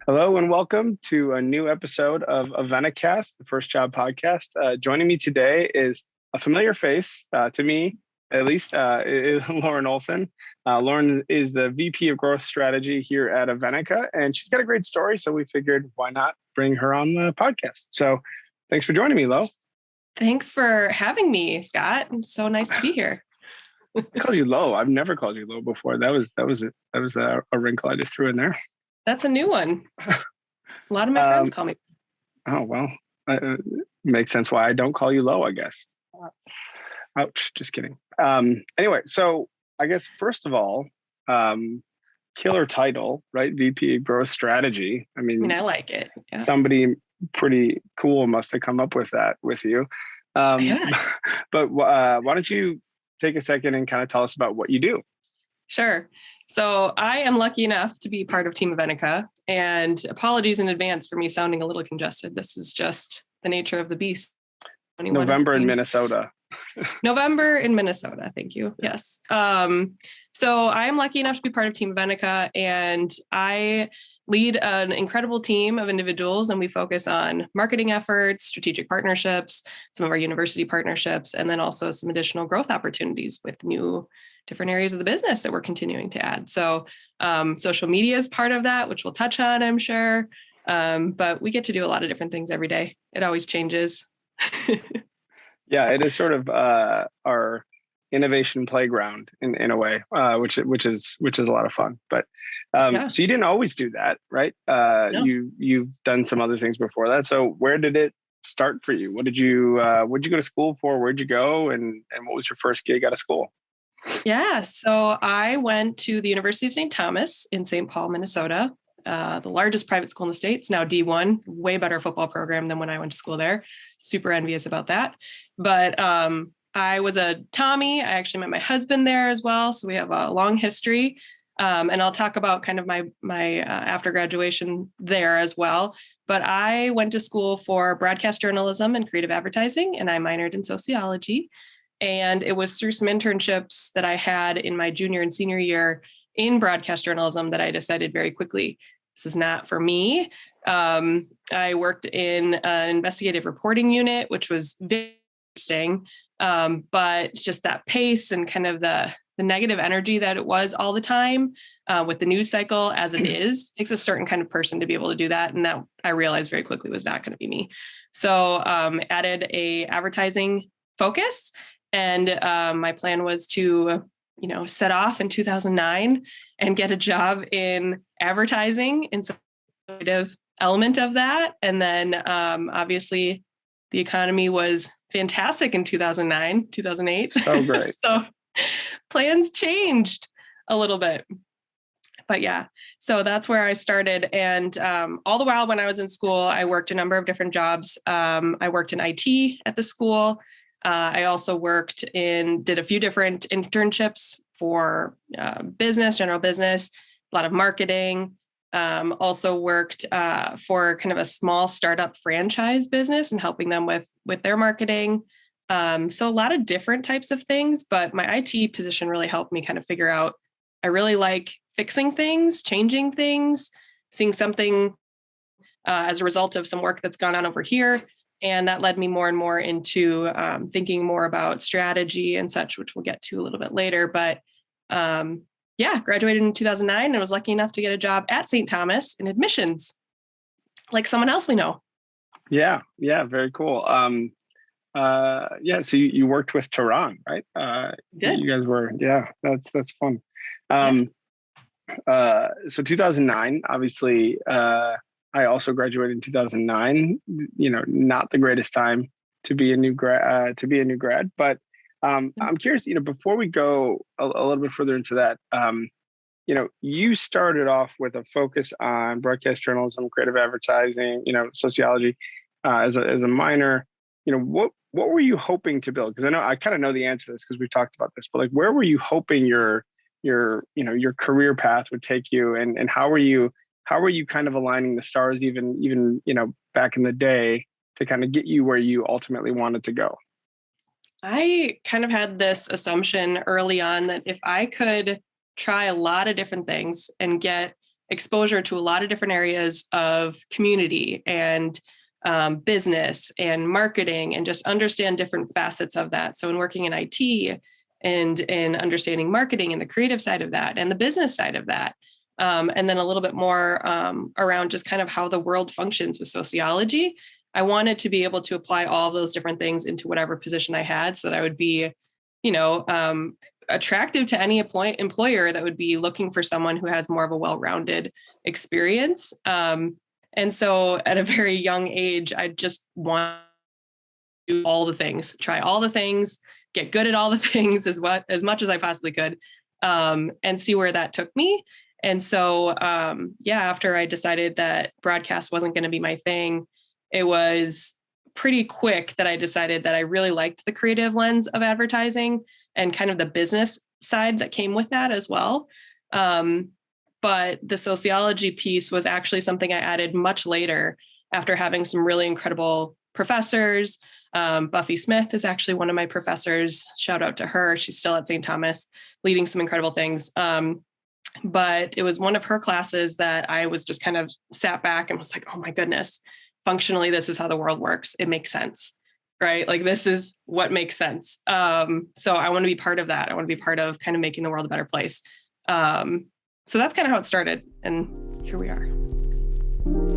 Hello and welcome to a new episode of Avenicast, the First Job podcast. Joining me today is a familiar face to me, at least, is Lauren Olson. Lauren is the VP of Growth Strategy here at Avenica, and she's got a great story. So we figured, why not bring her on the podcast? So thanks for joining me, Lo. Thanks for having me, Scott. It's so nice to be here. I called you Lo. I've never called you Lo before. That was a wrinkle I just threw in there. That's a new one. A lot of my friends call me. Oh, well, makes sense why I don't call you Lo, I guess. Ouch, just kidding. Anyway, so I guess first of all, killer title, right? VP Growth Strategy. I mean, I like it. Yeah. Somebody pretty cool must have come up with that with you. Yeah. But why don't you take a second and kind of tell us about what you do? Sure. So I am lucky enough to be part of Team Avenica, and apologies in advance for me sounding a little congested. This is just the nature of the beast. November in Minnesota. November in Minnesota. Thank you. Yes. So I am lucky enough to be part of Team Avenica, and I lead an incredible team of individuals, and we focus on marketing efforts, strategic partnerships, some of our university partnerships, and then also some additional growth opportunities with new different areas of the business that we're continuing to add. So social media is part of that, which we'll touch on, I'm sure. But we get to do a lot of different things every day. It always changes. Yeah, it is sort of our innovation playground in a way, which is a lot of fun. But So you didn't always do that, right? No. You've done some other things before that. So where did it start for you? What did you go to school for? Where'd you go? And what was your first gig out of school? Yeah, so I went to the University of St. Thomas in St. Paul, Minnesota, the largest private school in the States, now D1, way better football program than when I went to school there. Super envious about that. But I was a Tommy. I actually met my husband there as well. So we have a long history. And I'll talk about kind of my after graduation there as well. But I went to school for broadcast journalism and creative advertising, and I minored in sociology. And it was through some internships that I had in my junior and senior year in broadcast journalism that I decided very quickly, this is not for me. I worked in an investigative reporting unit, which was very interesting. But just that pace and kind of the negative energy that it was all the time with the news cycle as it is, takes a certain kind of person to be able to do that. And that I realized very quickly was not going to be me. So added a advertising focus. And my plan was to, set off in 2009 and get a job in advertising in some creative element of that. And then obviously the economy was fantastic in 2009, 2008. So great. So plans changed a little bit. But yeah, so that's where I started. And all the while when I was in school, I worked a number of different jobs. I worked in IT at the school. I also did a few different internships for general business, a lot of marketing. Also worked for kind of a small startup franchise business and helping them with their marketing. So a lot of different types of things, but my IT position really helped me kind of figure out, I really like fixing things, changing things, seeing something as a result of some work that's gone on over here. And that led me more and more into thinking more about strategy and such, which we'll get to a little bit later. But graduated in 2009 and was lucky enough to get a job at St. Thomas in admissions, like someone else we know. Yeah, very cool. So you worked with Tehran, right? Did. You guys were, that's fun. So 2009, obviously, I also graduated in 2009. Not the greatest time to be a new grad, but I'm curious. Before we go a little bit further into that, you started off with a focus on broadcast journalism, creative advertising, sociology, as a minor. What were you hoping to build? Because I kind of know the answer to this because we've talked about this. But like, where were you hoping your career path would take you, and how were you kind of aligning the stars even back in the day to kind of get you where you ultimately wanted to go? I kind of had this assumption early on that if I could try a lot of different things and get exposure to a lot of different areas of community and business and marketing, and just understand different facets of that. So in working in IT and in understanding marketing and the creative side of that and the business side of that, and then a little bit more around just kind of how the world functions with sociology. I wanted to be able to apply all those different things into whatever position I had, so that I would be, attractive to any employer that would be looking for someone who has more of a well-rounded experience. And so at a very young age, I just want to do all the things, try all the things, get good at all the things as much as I possibly could, and see where that took me. And so, after I decided that broadcast wasn't going to be my thing, it was pretty quick that I decided that I really liked the creative lens of advertising and kind of the business side that came with that as well. But the sociology piece was actually something I added much later after having some really incredible professors. Buffy Smith is actually one of my professors. Shout out to her. She's still at St. Thomas, leading some incredible things. But it was one of her classes that I was just kind of sat back and was like, oh my goodness, functionally, this is how the world works. It makes sense, right? Like, this is what makes sense. So I want to be part of that. I want to be part of kind of making the world a better place. So that's kind of how it started. And here we are.